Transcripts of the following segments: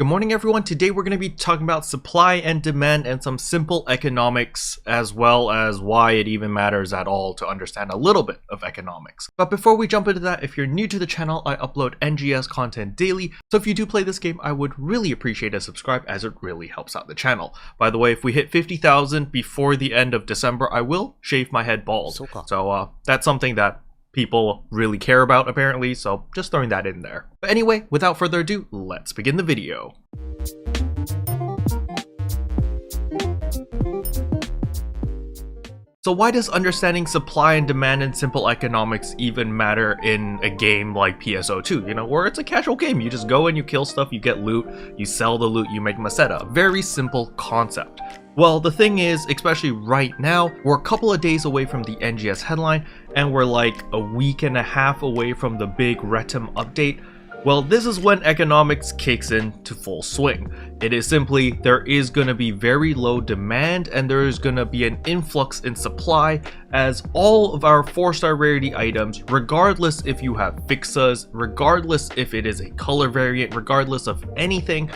Good morning everyone. Today we're going to be talking about supply and demand and some simple economics, as well as why it even matters at all to understand a little bit of economics. But before we jump into that, if you're new to the channel, I upload NGS content daily, so if you do play this game, I would really appreciate a subscribe as it really helps out the channel. By the way, if we hit 50,000 before the end of December, I will shave my head bald. So that's something that people really care about apparently, so just throwing that in there. But anyway, without further ado, let's begin the video. So why does understanding supply and demand and simple economics even matter in a game like PSO2, you know, where it's a casual game? You just go and you kill stuff, you get loot, you sell the loot, you make Meseta. Very simple concept. Well, the thing is, especially right now, we're a couple of days away from the NGS headline, and we're like a week and a half away from the big Retem update. Well, this is when economics kicks in to full swing. It is simply, there is going to be very low demand and there is going to be an influx in supply, as all of our 4-star rarity items, regardless if you have fixas, regardless if it is a color variant, regardless of anything,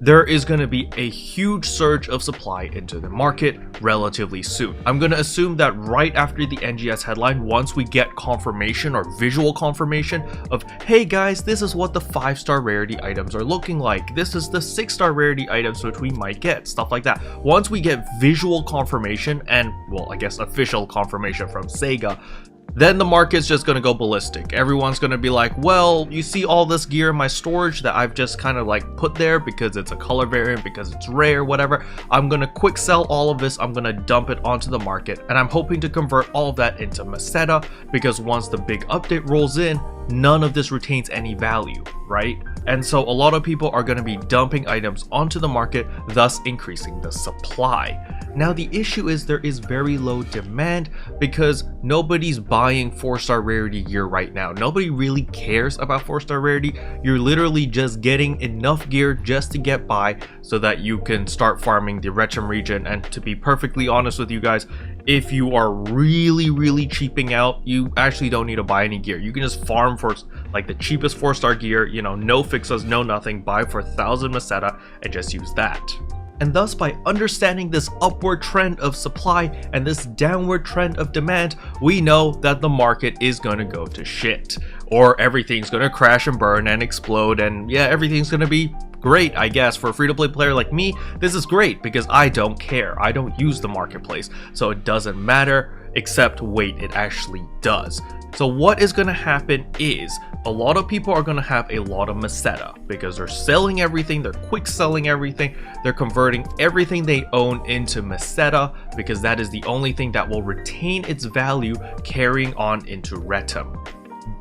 there is going to be a huge surge of supply into the market relatively soon. I'm going to assume that right after the NGS headline, once we get confirmation or visual confirmation of, hey guys, this is what the 5-star rarity items are looking like, this is the 6-star rarity items which we might get, stuff like that. Once we get visual confirmation and, well, I guess official confirmation from Sega, then the market's just going to go ballistic. Everyone's going to be like, well, you see all this gear in my storage that I've just kind of like put there because it's a color variant, because it's rare, whatever. I'm going to quick sell all of this. I'm going to dump it onto the market, and I'm hoping to convert all of that into Meseta, because once the big update rolls in, none of this retains any value, right? And so a lot of people are going to be dumping items onto the market, thus increasing the supply. Now the issue is there is very low demand because nobody's buying 4-star rarity gear right now. Nobody really cares about 4-star rarity. You're literally just getting enough gear just to get by so that you can start farming the Retem region. And to be perfectly honest with you guys, if you are really cheaping out, you actually don't need to buy any gear. You can just farm for like the cheapest 4-star gear, you know, no fixes, no nothing, buy for 1,000 Meseta and just use that. And thus, by understanding this upward trend of supply and this downward trend of demand, we know that the market is going to go to shit. Or everything's going to crash and burn and explode, and yeah, everything's going to be great, I guess. For a free-to-play player like me, this is great because I don't care. I don't use the marketplace, so it doesn't matter, except wait, it actually does. So what is going to happen is a lot of people are going to have a lot of Meseta because they're selling everything, they're quick selling everything, they're converting everything they own into Meseta because that is the only thing that will retain its value carrying on into Retem.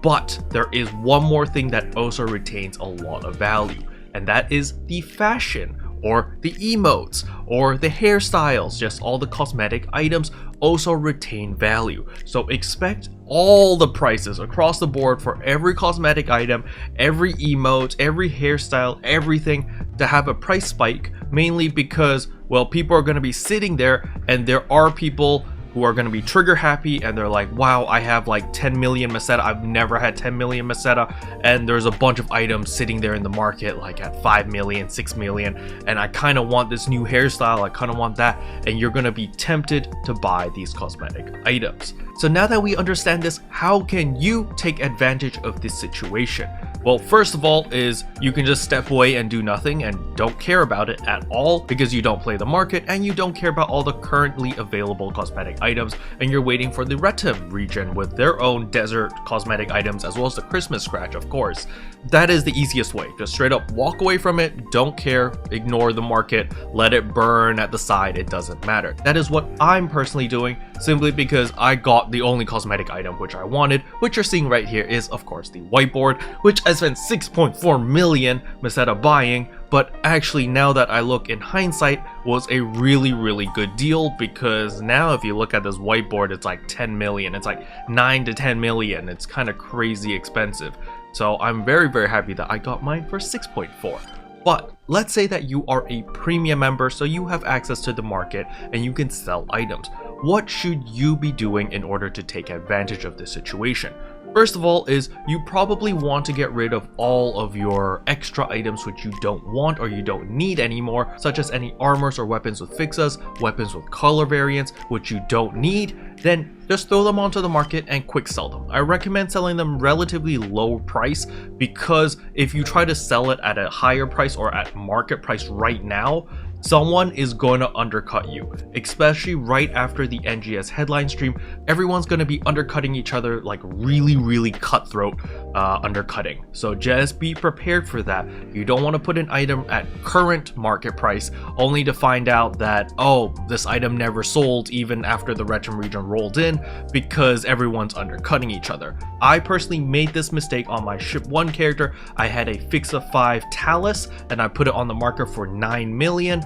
But there is one more thing that also retains a lot of value, and that is the fashion, or the emotes, or the hairstyles. Just all the cosmetic items also retain value. So expect all the prices across the board for every cosmetic item, every emote, every hairstyle, everything to have a price spike, mainly because, well, people are going to be sitting there and there are people who are going to be trigger happy and they're like, wow, I have like 10 million Meseta, I've never had 10 million Meseta, and there's a bunch of items sitting there in the market like at 5 million, 6 million, and I kind of want this new hairstyle, I kind of want that, and you're going to be tempted to buy these cosmetic items. So now that we understand this, how can you take advantage of this situation? Well, first of all is you can just step away and do nothing and don't care about it at all because you don't play the market and you don't care about all the currently available cosmetic items, and you're waiting for the Retem region with their own desert cosmetic items as well as the Christmas scratch, of course. That is the easiest way. Just straight up walk away from it, don't care, ignore the market, let it burn at the side, it doesn't matter. That is what I'm personally doing, simply because I got the only cosmetic item which I wanted, which you're seeing right here is of course the whiteboard, which I spent 6.4 million Meseta buying, but actually now that I look in hindsight was a really good deal, because now if you look at this whiteboard, it's like 10 million, it's like 9 to 10 million, it's kind of crazy expensive. So I'm very happy that I got mine for 6.4. But let's say that you are a premium member, so you have access to the market and you can sell items. What should you be doing in order to take advantage of this situation? First of all is you probably want to get rid of all of your extra items which you don't want or you don't need anymore, such as any armors or weapons with fixas, weapons with color variants which you don't need. Then just throw them onto the market and quick sell them. I recommend selling them relatively low price, because if you try to sell it at a higher price or at market price right now, someone is going to undercut you, especially right after the NGS headline stream. Everyone's going to be undercutting each other, like really cutthroat undercutting. So just be prepared for that. You don't want to put an item at current market price only to find out that, oh, this item never sold even after the Retrum region rolled in, because everyone's undercutting each other. I personally made this mistake on my ship 1 character. I had a Fixa 5 Talus and I put it on the market for 9 million.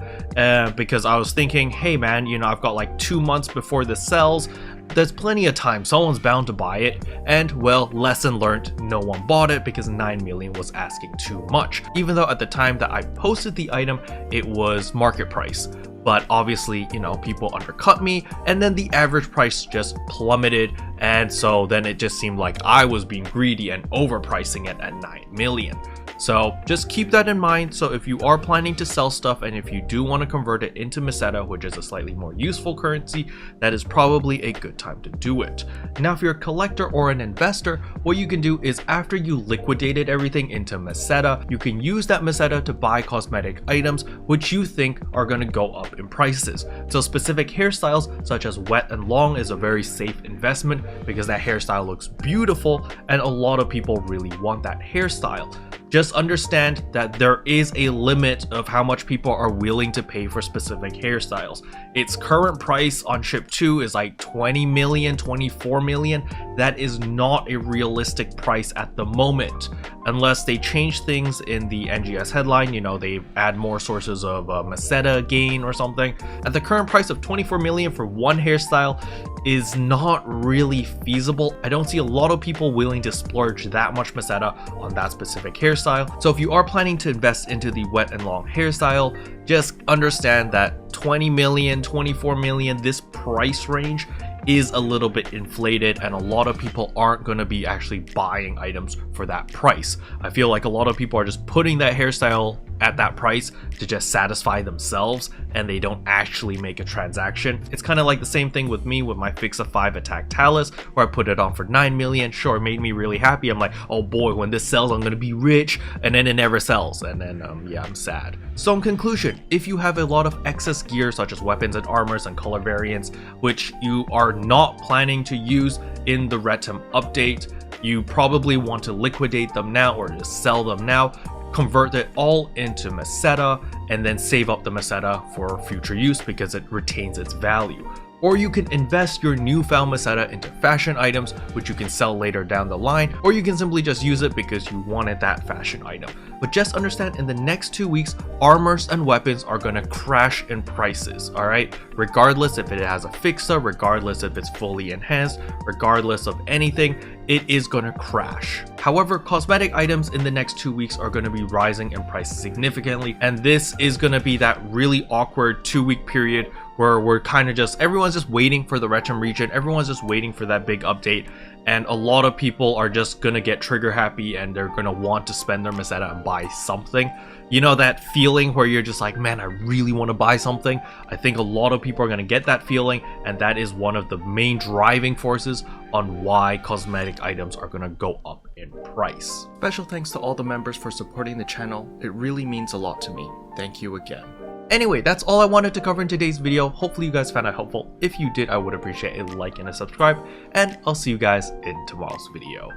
Because I was thinking, hey man, you know, I've got like 2 months before this sells. There's plenty of time, someone's bound to buy it. And well, lesson learned, no one bought it because 9 million was asking too much. Even though at the time that I posted the item, it was market price. But obviously, you know, people undercut me, and then the average price just plummeted, and so then it just seemed like I was being greedy and overpricing it at 9 million. So just keep that in mind. So if you are planning to sell stuff and if you do want to convert it into Meseta, which is a slightly more useful currency, that is probably a good time to do it. Now, if you're a collector or an investor, what you can do is after you liquidated everything into Meseta, you can use that Meseta to buy cosmetic items which you think are going to go up in prices. So specific hairstyles such as wet and long is a very safe investment because that hairstyle looks beautiful and a lot of people really want that hairstyle. Just understand that there is a limit of how much people are willing to pay for specific hairstyles. Its current price on ship 2 is like 20 million, 24 million. That is not a realistic price at the moment, unless they change things in the NGS headline, you know, they add more sources of Meseta gain or something. At the current price of 24 million for one hairstyle is not really feasible. I don't see a lot of people willing to splurge that much Meseta on that specific hairstyle. So if you are planning to invest into the wet and long hairstyle, just understand that 20 million, 24 million, this price range is a little bit inflated and a lot of people aren't going to be actually buying items for that price. I feel like a lot of people are just putting that hairstyle at that price to just satisfy themselves and they don't actually make a transaction. It's kind of like the same thing with me with my Fixa 5 Attack Talus, where I put it on for 9 million. Sure, it made me really happy. I'm like, oh boy, when this sells, I'm gonna be rich, and then it never sells, and then yeah, I'm sad. So in conclusion, if you have a lot of excess gear such as weapons and armors and color variants which you are not planning to use in the Retrum update, you probably want to liquidate them now or just sell them now, convert it all into Meseta, and then save up the Meseta for future use because it retains its value. Or you can invest your newfound Meseta into fashion items, which you can sell later down the line, or you can simply just use it because you wanted that fashion item. But just understand, in the next 2 weeks, armors and weapons are going to crash in prices, alright? Regardless if it has a fixa, regardless if it's fully enhanced, regardless of anything, it is going to crash. However, cosmetic items in the next 2 weeks are going to be rising in price significantly, and this is going to be that really awkward 2-week period where we're kind of just, everyone's just waiting for the Retrum region, everyone's just waiting for that big update, and a lot of people are just gonna get trigger happy and they're gonna want to spend their Meseta and buy something. You know that feeling where you're just like, man, I really want to buy something? I think a lot of people are gonna get that feeling, and that is one of the main driving forces on why cosmetic items are gonna go up in price. Special thanks to all the members for supporting the channel. It really means a lot to me. Thank you again. Anyway, that's all I wanted to cover in today's video. Hopefully you guys found it helpful. If you did, I would appreciate a like and a subscribe, and I'll see you guys in tomorrow's video.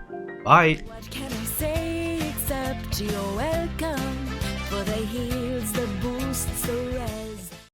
Bye! What can I say except you're welcome for the heals, the boosts, the rest.